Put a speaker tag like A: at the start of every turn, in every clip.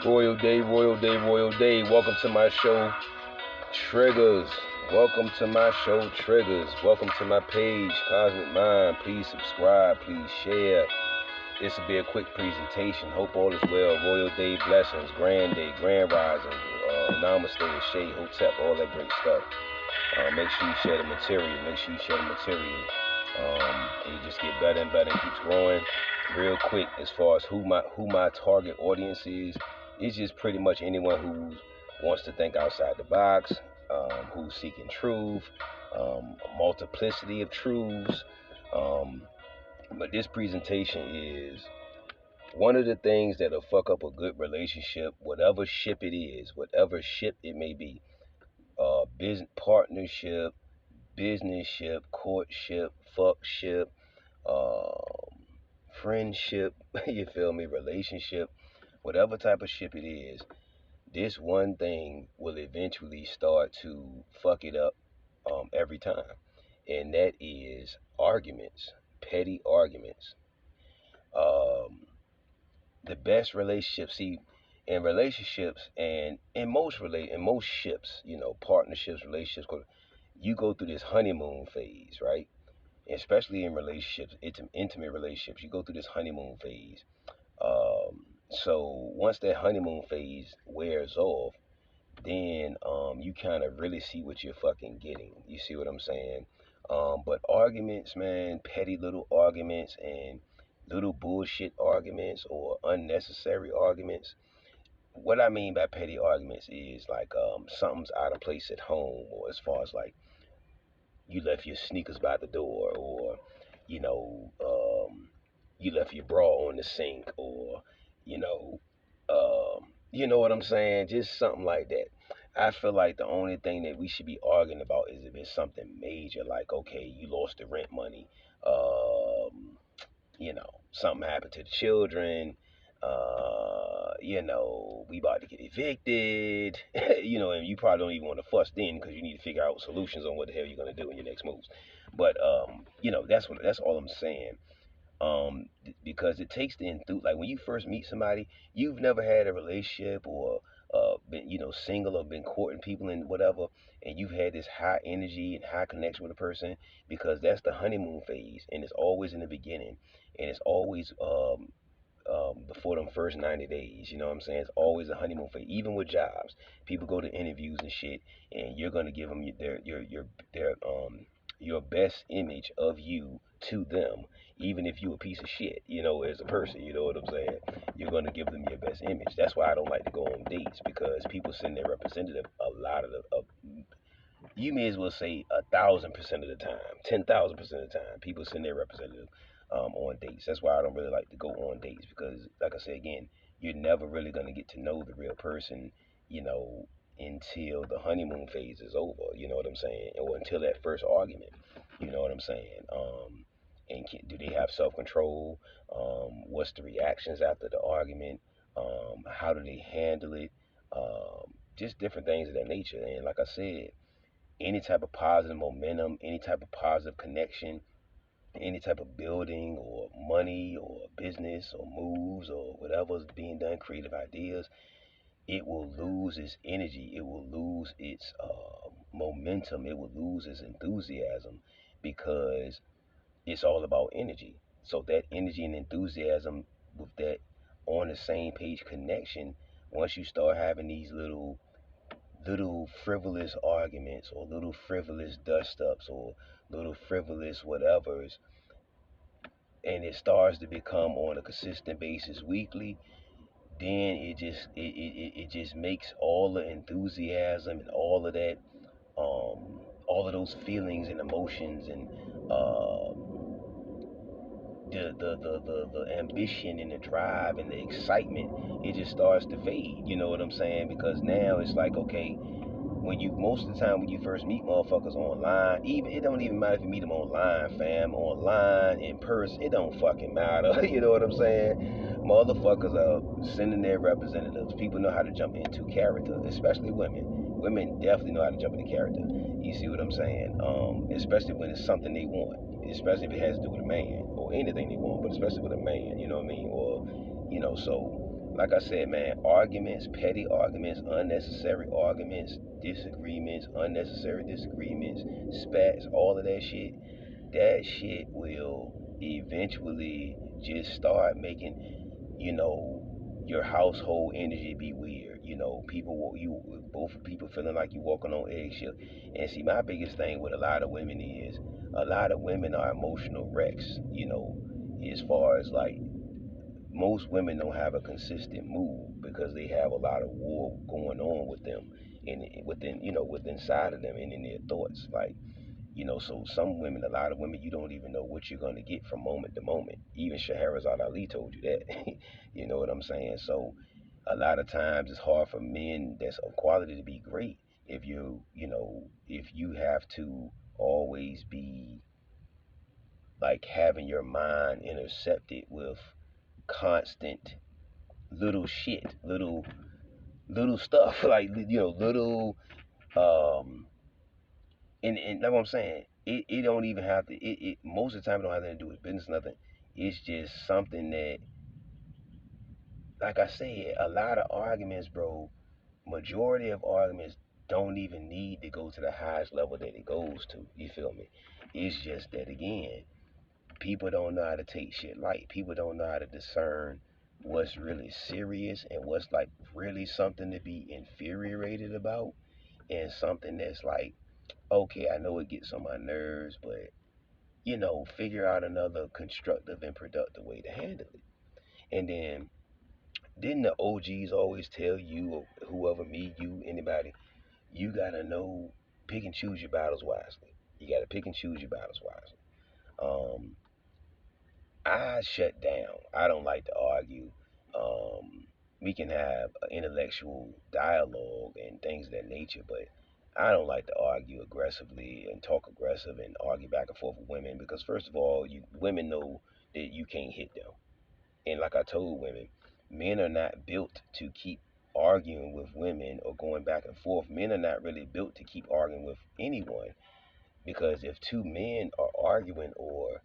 A: Royal day, royal day, royal day. Welcome to my show, Triggers. Welcome to my show, Triggers. Welcome to my page, Cosmic Mind. Please subscribe, please share. This will be a quick presentation. Hope all is well. Royal day, blessings, grand rising, namaste, shade, hotep, all that great stuff. Make sure you share the material. Make sure you share the material. And you just get better and better and keeps growing. Real quick, as far as who my target audience is, it's just pretty much anyone who wants to think outside the box, who's seeking truth, a multiplicity of truths. Um, but this presentation is one of the things that'll fuck up a good relationship, whatever ship it is, whatever ship it may be, business partnership, business ship, courtship, fuckship, friendship, you feel me, relationship, whatever type of ship it is, this one thing will eventually start to fuck it up every time. And that is arguments, petty arguments. Um, the best relationships, see, in relationships and in most ships, partnerships, relationships, you go through this honeymoon phase, right? Especially in relationships, intimate relationships, you go through this honeymoon phase. So once that honeymoon phase wears off, then you kind of really see what you're fucking getting. You see what I'm saying? But arguments, man, petty little arguments and little bullshit arguments or unnecessary arguments. What I mean by petty arguments is like something's out of place at home, or as far as like you left your sneakers by the door, or you know, you left your bra on the sink, or you know, you know what I'm saying? Just something like that. I feel like the only thing that we should be arguing about is if it's something major, like okay, you lost the rent money, something happened to the children, we about to get evicted, and you probably don't even want to fuss then because you need to figure out solutions on what the hell you're gonna do in your next moves. But that's all I'm saying. Because it takes the enthusiasm. Like when you first meet somebody, you've never had a relationship or been single or been courting people and whatever, and you've had this high energy and high connection with a person because that's the honeymoon phase, and it's always in the beginning, and it's always before them first 90 days. You know what I'm saying? It's always a honeymoon phase. Even with jobs, people go to interviews and shit, and you're gonna give them your best image of you to them, even if you a piece of shit, as a person. You know what I'm saying? You're gonna give them your best image. That's why I don't like to go on dates because people send their representative a lot of you may as well say 1,000% of the time, 10,000% of the time, people send their representative on dates. That's why I don't really like to go on dates because, like I said again, you're never really gonna get to know the real person, you know, until the honeymoon phase is over. You know what I'm saying? Or until that first argument. You know what I'm saying? And do they have self control? What's the reactions after the argument? How do they handle it? Just different things of that nature. And like I said, any type of positive momentum, any type of positive connection, any type of building or money or business or moves or whatever's being done, creative ideas, it will lose its energy. It will lose its momentum. It will lose its enthusiasm because it's all about energy. So that energy and enthusiasm with that on the same page connection, once you start having these little frivolous arguments or little frivolous dust ups or little frivolous whatevers, and it starts to become on a consistent basis weekly, then it just makes all the enthusiasm and all of those feelings and emotions and the ambition and the drive and the excitement, it just starts to fade. You know what I'm saying? Because now it's like, okay, when you most of the time when you first meet motherfuckers online, even it don't even matter if you meet them online, fam, online, in person, it don't fucking matter. You know what I'm saying? Motherfuckers are sending their representatives. People know how to jump into character, especially women. Women definitely know how to jump into character. You see what I'm saying? Especially when it's something they want. Especially if it has to do with a man or anything they want, but especially with a man. You know what I mean? Or so like I said, man, arguments, petty arguments, unnecessary arguments, disagreements, unnecessary disagreements, spats, all of that shit will eventually just start making, your household energy be weird. Both people feeling like you walking on eggshell. And see, my biggest thing with a lot of women is a lot of women are emotional wrecks. As far as like most women don't have a consistent mood because they have a lot of war going on with them and within inside of them and in their thoughts. Like, so some women, a lot of women, you don't even know what you're going to get from moment to moment. Even Shahrazad Ali told you that. You know what I'm saying? So a lot of times it's hard for men that's of quality to be great if you have to always be like having your mind intercepted with constant little shit, little stuff, like little um and that's what I'm saying. It don't even have to. It most of the time it don't have anything to do with business, nothing. It's just something that, like I said, a lot of arguments, bro. Majority of arguments don't even need to go to the highest level that it goes to. You feel me? It's just that again, people don't know how to take shit light. People don't know how to discern what's really serious and what's like really something to be infuriated about, and something that's like, okay, I know it gets on my nerves, but figure out another constructive and productive way to handle it. And then, didn't the OGs always tell you, or whoever, me, you, anybody, you gotta know, pick and choose your battles wisely. You gotta pick and choose your battles wisely. Um, I shut down. I don't like to argue. We can have an intellectual dialogue and things of that nature, but I don't like to argue aggressively and talk aggressive and argue back and forth with women because first of all, women know that you can't hit them. And like I told women, men are not built to keep arguing with women or going back and forth. Men are not really built to keep arguing with anyone because if two men are arguing or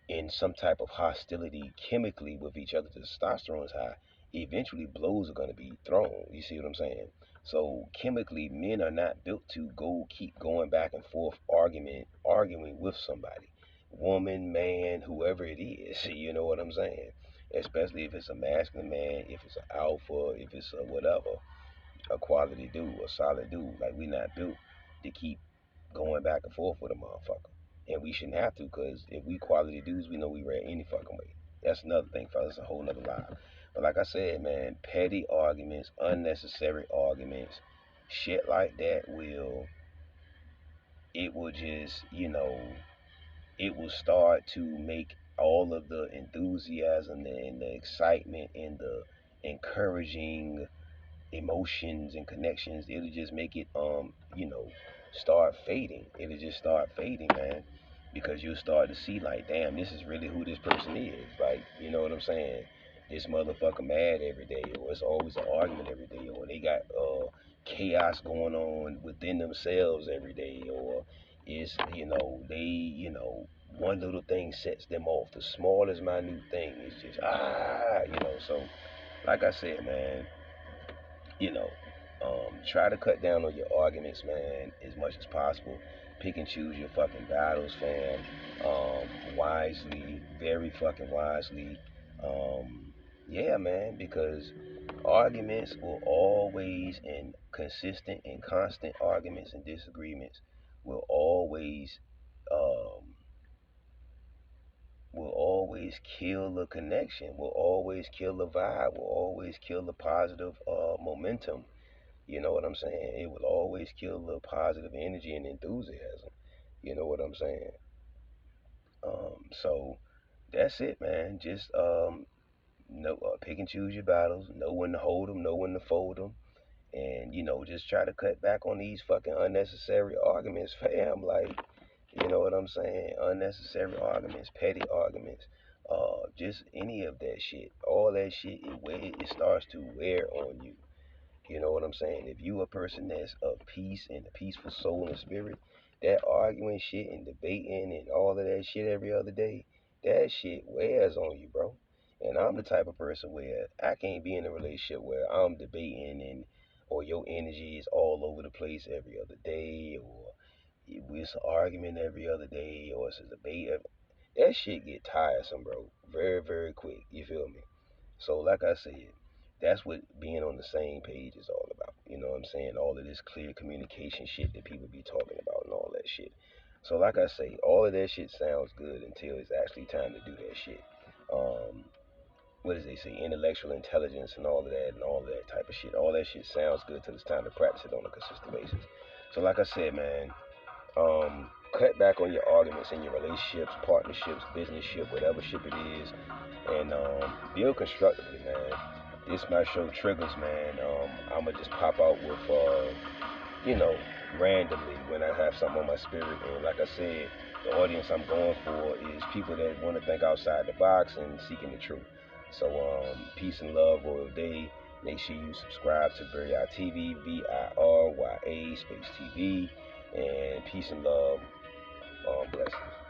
A: in some type of hostility chemically with each other, the testosterone is high, eventually blows are going to be thrown. You see what I'm saying? So chemically, men are not built to keep going back and forth, arguing with somebody, woman, man, whoever it is. You know what I'm saying? Especially if it's a masculine man, if it's an alpha, if it's a whatever, a quality dude, a solid dude. Like, we not built to keep going back and forth with a motherfucker. And we shouldn't have to, because if we quality dudes, we know we read any fucking way. That's another thing, fellas. A whole nother lie. But like I said, man, petty arguments, unnecessary arguments, shit like that it will just, it will start to make all of the enthusiasm and the excitement and the encouraging emotions and connections, it'll just make it start fading. It'll just start fading, man, because you'll start to see like, damn, this is really who this person is. Like, you know what I'm saying? This motherfucker mad every day, or it's always an argument every day, or they got chaos going on within themselves every day, or it's they one little thing sets them off. The smallest minute thing is just so like I said, man, you know, try to cut down on your arguments, man, as much as possible. Pick and choose your fucking battles, fam. Wisely, very fucking wisely. Yeah, man, because arguments will always, and consistent and constant arguments and disagreements um, will always kill the connection, will always kill the vibe, will always kill the positive momentum. You know what I'm saying? It will always kill the positive energy and enthusiasm. You know what I'm saying? So that's it, man. Just pick and choose your battles. Know when to hold them. Know when to fold them. And just try to cut back on these fucking unnecessary arguments, fam. Like, you know what I'm saying? Unnecessary arguments, petty arguments. Just any of that shit. All that shit, it starts to wear on you. You know what I'm saying? If you a person that's of peace and a peaceful soul and spirit, that arguing shit and debating and all of that shit every other day, that shit wears on you, bro. And I'm the type of person where I can't be in a relationship where I'm debating and or your energy is all over the place every other day, or it's an argument every other day, or it's a debate. That shit get tiresome, bro. Very, very quick. You feel me? So, like I said, that's what being on the same page is all about. You know what I'm saying? All of this clear communication shit that people be talking about and all that shit. So, like I say, all of that shit sounds good until it's actually time to do that shit. Um, what does they say? Intellectual intelligence and all of that and all of that type of shit. All that shit sounds good till it's time to practice it on a consistent basis. So, like I said, man, cut back on your arguments in your relationships, partnerships, business ship, whatever ship it is, and build constructively, man. This my show triggers, man. I'ma just pop out with, you know, randomly when I have something on my spirit, and like I said, the audience I'm going for is people that want to think outside the box and seeking the truth. So, peace and love, Royal Day. Make sure you subscribe to Virya TV, Virya space TV, and peace and love. Blessings.